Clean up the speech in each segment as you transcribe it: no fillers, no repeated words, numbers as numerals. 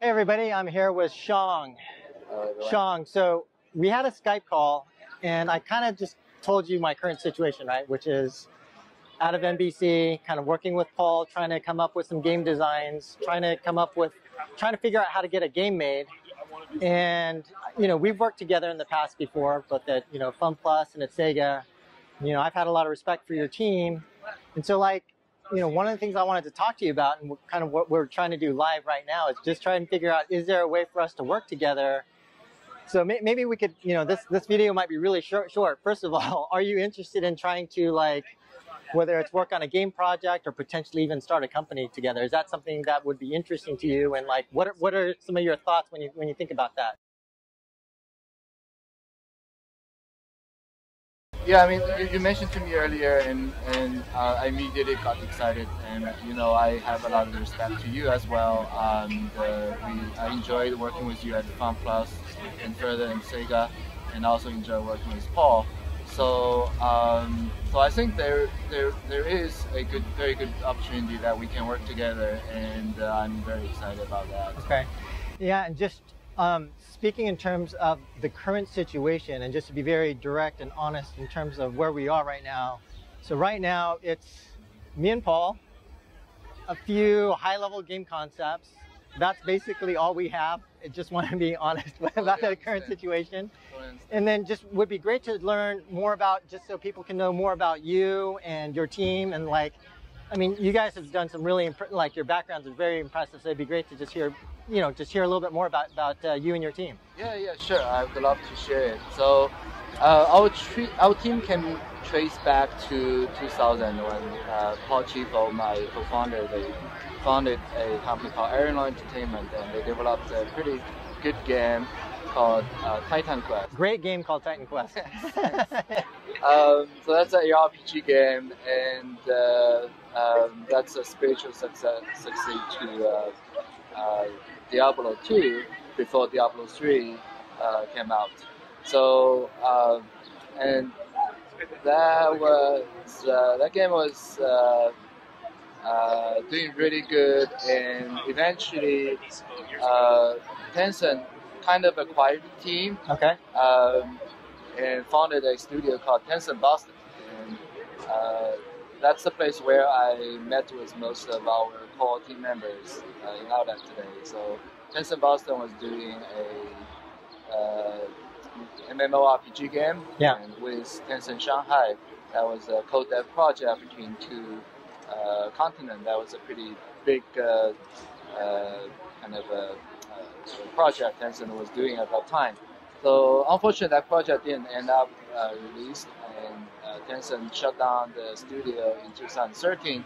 Hey everybody, I'm here with Xiang. Xiang, so we had a Skype call and I kind of just told you my current situation, right? Which is out of NBC, kind of working with Paul, trying to come up with some game designs, trying to figure out how to get a game made. And, we've worked together in the past before, but at, FunPlus and at SEGA, I've had a lot of respect for your team. And so one of the things I wanted to talk to you about and kind of what we're trying to do live right now is just try and figure out, is there a way for us to work together? So maybe we could, this video might be really short. First of all, are you interested in trying to whether it's work on a game project or potentially even start a company together? Is that something that would be interesting to you? And what are some of your thoughts when you think about that? Yeah, I mean, you mentioned to me earlier, and I immediately got excited, and I have a lot of respect to you as well. I enjoyed working with you at FunPlus and further in SEGA, and also enjoy working with Paul. So I think there is a very good opportunity that we can work together, and I'm very excited about that. Okay, yeah, and just speaking in terms of the current situation, and just to be very direct and honest in terms of where we are right now. So right now it's me and Paul, a few high-level game concepts. That's basically all we have. I just want to be honest about the current situation. And then just would be great to learn more about, just so people can know more about you and your team. And you guys have done some really, your backgrounds are very impressive. So it'd be great to just hear, a little bit more about you and your team. Yeah, sure. I would love to share it. So our team can trace back to 2000 when Paul Chieffo, my co-founder, they founded a company called IronLore Entertainment, and they developed a pretty good game called Titan Quest. Great game called Titan Quest. So that's an RPG game, and that's a spiritual succeed to Diablo 2 before Diablo 3 came out. So and that game was doing really good, and eventually Tencent kind of acquired the team. Okay. And founded a studio called Tencent Boston, and that's the place where I met with most of our core team members in Outact today. So Tencent Boston was doing a MMORPG game, yeah. And with Tencent Shanghai, that was a co-dev project between two continents. That was a pretty big kind of a project Tencent was doing at that time. So unfortunately, that project didn't end up released, and Tencent shut down the studio in 2013.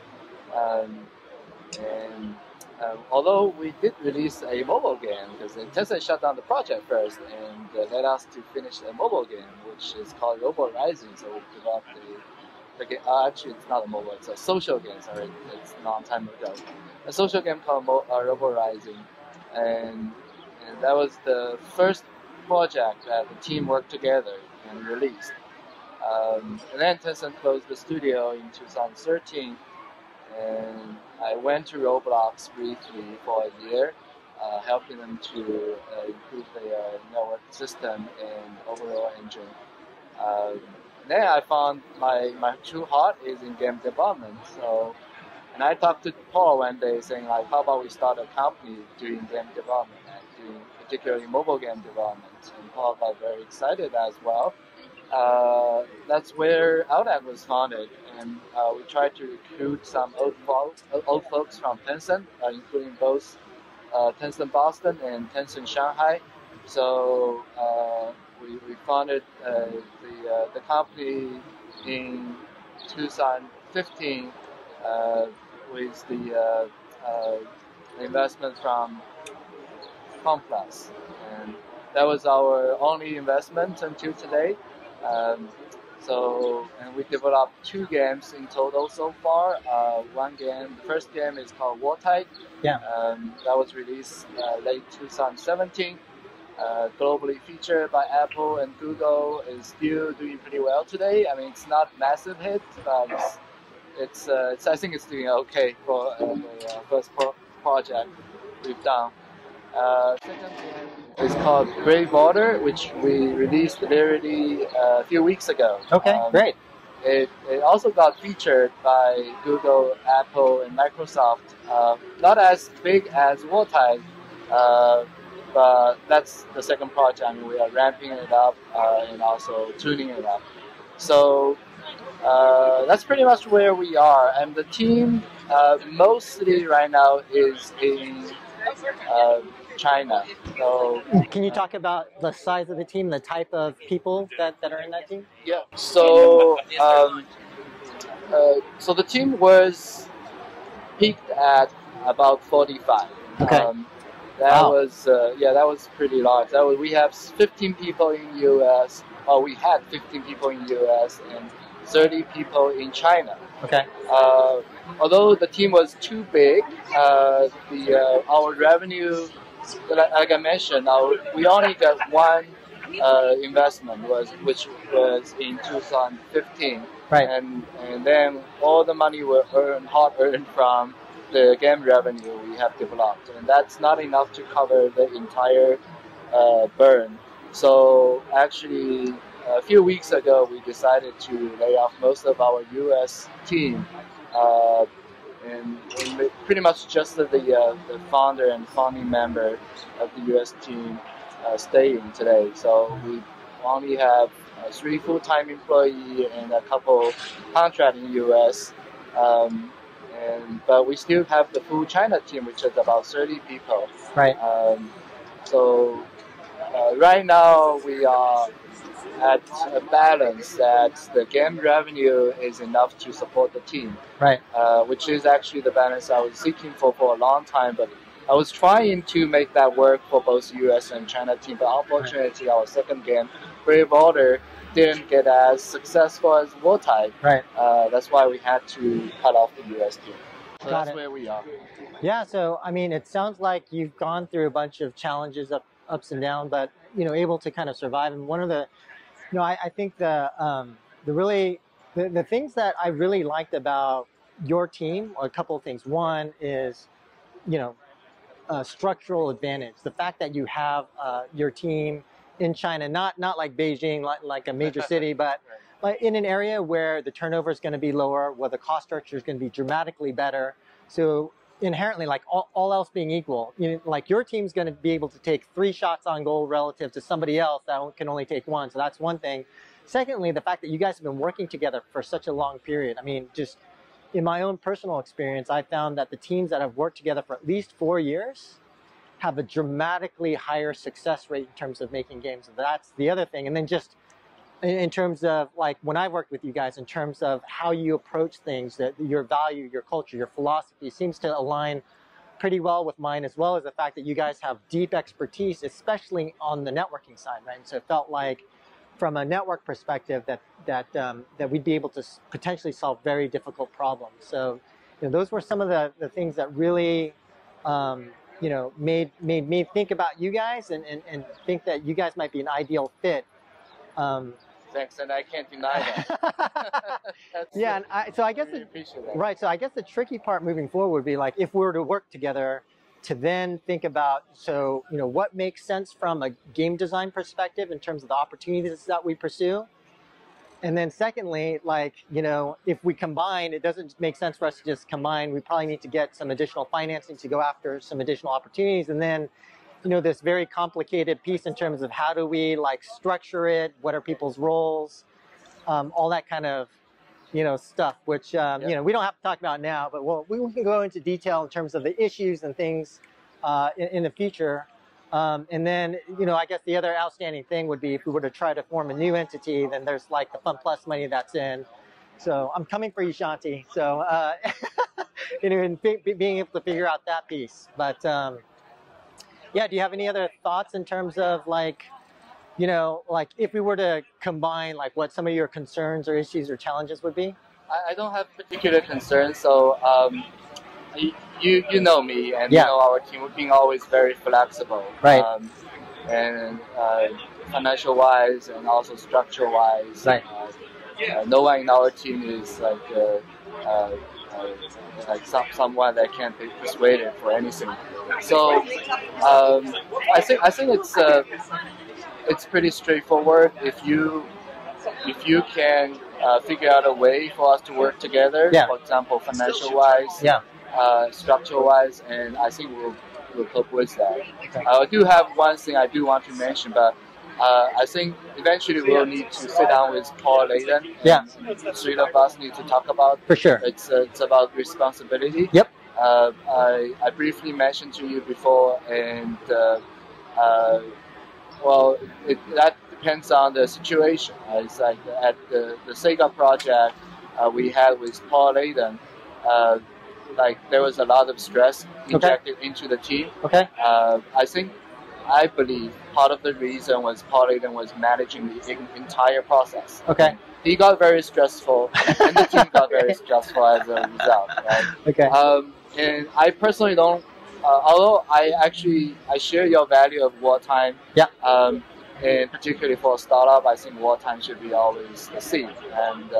Although we did release a mobile game, because Tencent shut down the project first and led us to finish a mobile game, which is called Robo Rising. So we developed the game. Actually, it's not a mobile; it's a social game. Sorry, it's a long time ago. A social game called Robo Rising, and that was the first project that the team worked together and released. And then Tencent closed the studio in 2013, and I went to Roblox briefly for a year, helping them to improve their network system and overall engine. Then I found my true heart is in game development. And I talked to Paul one day saying, how about we start a company doing game development, and doing particularly mobile game development. And Paul got very excited as well. That's where Outact was founded, and we tried to recruit some old folks from Tencent, including both Tencent Boston and Tencent Shanghai. So we founded the company in 2015 with the investment from FunPlus, and that was our only investment until today. And we developed 2 games in total so far. One game, the first game is called Outact. Yeah. That was released late 2017. Globally featured by Apple and Google, is still doing pretty well today. I mean, it's not massive hit, but I think it's doing okay for the first project we've done. Second game is called Brave Water, which we released literally a few weeks ago. Okay, great. It also got featured by Google, Apple, and Microsoft. Not as big as Outact, but that's the second project. I mean, we are ramping it up and also tuning it up. So that's pretty much where we are. And the team mostly right now is in China. So can you talk about the size of the team, the type of people that are in that team? Yeah. So so the team was peaked at about 45. Okay. That was that was pretty large. We have 15 people in US. Well, we had 15 people in US and 30 people in China. Okay. Although the team was too big, our revenue, like I mentioned, we only got one investment, which was in 2015. Right. And then all the money were hard earned from the game revenue we have developed, and that's not enough to cover the entire burn. So actually, a few weeks ago, we decided to lay off most of our U.S. team, and pretty much just the founder and founding member of the U.S. team staying today. So we only have 3 full-time employees and a couple contract in U.S. But we still have the full China team, which is about 30 people. Right. So right now we are at a balance that the game revenue is enough to support the team. Right. Which is actually the balance I was seeking for a long time. But I was trying to make that work for both US and China team. But unfortunately, our second game, Brave Order, didn't get as successful as Outact. Right. That's why we had to cut off the US team. So Got that's it. where we are. Yeah. So I mean, it sounds like you've gone through a bunch of challenges, ups and downs, but able to kind of survive. And one of the, I think the things that I really liked about your team are a couple of things. One is, structural advantage. The fact that you have your team in China, not like Beijing, like a major city, but like in an area where the turnover is going to be lower, where the cost structure is going to be dramatically better. So inherently, like all else being equal, like your team's going to be able to take 3 shots on goal relative to somebody else that can only take 1. So that's one thing. Secondly, the fact that you guys have been working together for such a long period. I mean, just in my own personal experience, I found that the teams that have worked together for at least 4 years have a dramatically higher success rate in terms of making games. So that's the other thing. And then just in terms of like when I worked with you guys, in terms of how you approach things, that your value, your culture, your philosophy seems to align pretty well with mine, as well as the fact that you guys have deep expertise, especially on the networking side, right? And so it felt like from a network perspective that we'd be able to potentially solve very difficult problems. So those were some of the things that really made me think about you guys and think that you guys might be an ideal fit. Thanks, and I can't deny that. Yeah, and so I guess right. So I guess the tricky part moving forward would be like if we were to work together, to then think about what makes sense from a game design perspective in terms of the opportunities that we pursue, and then secondly, like if we combine, it doesn't make sense for us to just combine. We probably need to get some additional financing to go after some additional opportunities, and then this very complicated piece in terms of how do we like structure it, what are people's roles, all that kind of stuff, which we don't have to talk about now, but we can go into detail in terms of the issues and things in the future. And then I guess the other outstanding thing would be if we were to try to form a new entity, then there's like the FunPlus money that's in. So I'm coming for you, Shanti. So and being able to figure out that piece, but. Yeah, do you have any other thoughts in terms of like, like if we were to combine, like what some of your concerns or issues or challenges would be? I don't have particular concerns. So you know me, and you know our team. We've been always very flexible, right? And financial wise, and also structure wise, right? No one in our team is like like someone that can't be persuaded for anything. So I think it's pretty straightforward. If you can figure out a way for us to work together, for example, financial wise, structure wise, and I think we'll cope with that. I do have one thing I do want to mention, but I think eventually we'll need to sit down with Paul Layden. Three of us need to talk about. For sure. It's about responsibility. Yep. I briefly mentioned to you before, and well, that depends on the situation. It's like at the SEGA project we had with Paul Layden. Like there was a lot of stress injected into the team. I believe part of the reason was Paul Layden was managing the entire process. He got very stressful, and the team got very stressful as a result. Right? And I personally don't. Although I share your value of wartime. And particularly for a startup, I think wartime should be always the same. And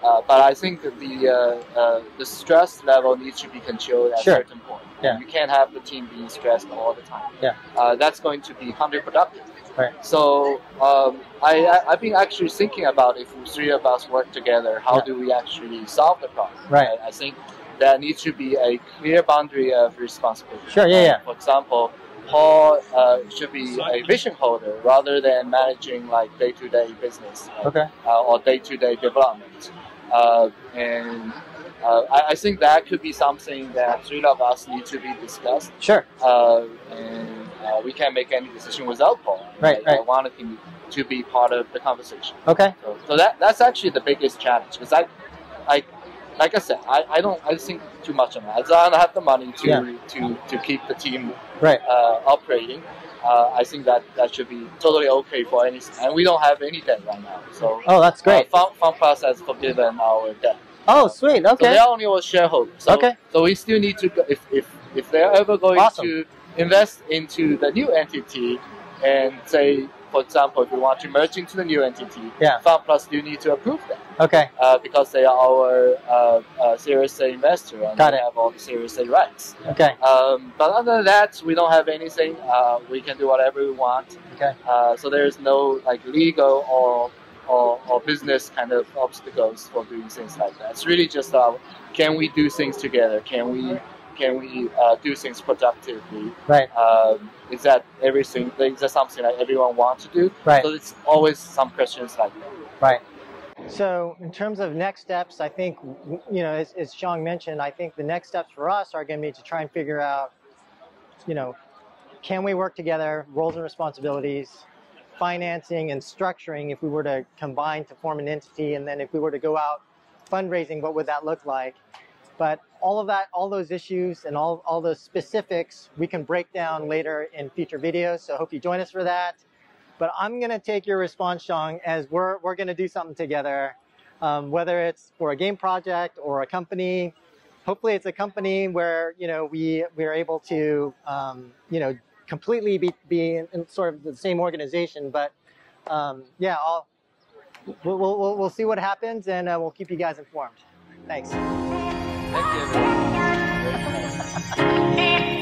but I think the stress level needs to be controlled at a certain point. You can't have the team being stressed all the time. That's going to be counterproductive. So I've been actually thinking about if the three of us work together, how do we actually solve the problem? I think there needs to be a clear boundary of responsibility. For example, Paul should be a vision holder rather than managing like day-to-day business or day-to-day development. And I think that could be something that three of us need to be discussed. And we can't make any decision without Paul. I want him to be part of the conversation. So that's actually the biggest challenge, because like I said, I don't think too much on that. I don't have the money to keep the team operating. I think that should be totally okay for anything, and we don't have any debt right now. So that's great. FunPlus has forgiven our debt. Sweet. So they're only our shareholders. So we still need to, if they're ever going to invest into the new entity, and say, for example, if we want to merge into the new entity, FunPlus do need to approve that. Because they are our Series A investor, and they have all the Series A rights. But other than that, we don't have anything. We can do whatever we want. So there's no like legal or business kind of obstacles for doing things like that. It's really just can we do things together? Can we do things productively? Is that everything? Is that something that everyone wants to do? So it's always some questions like that. So in terms of next steps, I think, as Xiang mentioned, I think the next steps for us are going to be to try and figure out, can we work together, roles and responsibilities, financing and structuring if we were to combine to form an entity, and then if we were to go out fundraising, what would that look like? But all of that, all those issues and all those specifics, we can break down later in future videos. So I hope you join us for that. But I'm going to take your response, Xiang, as we're going to do something together, whether it's for a game project or a company. Hopefully it's a company where, we're able to, completely be in sort of the same organization. But we'll see what happens, and we'll keep you guys informed. Thanks. Thank you.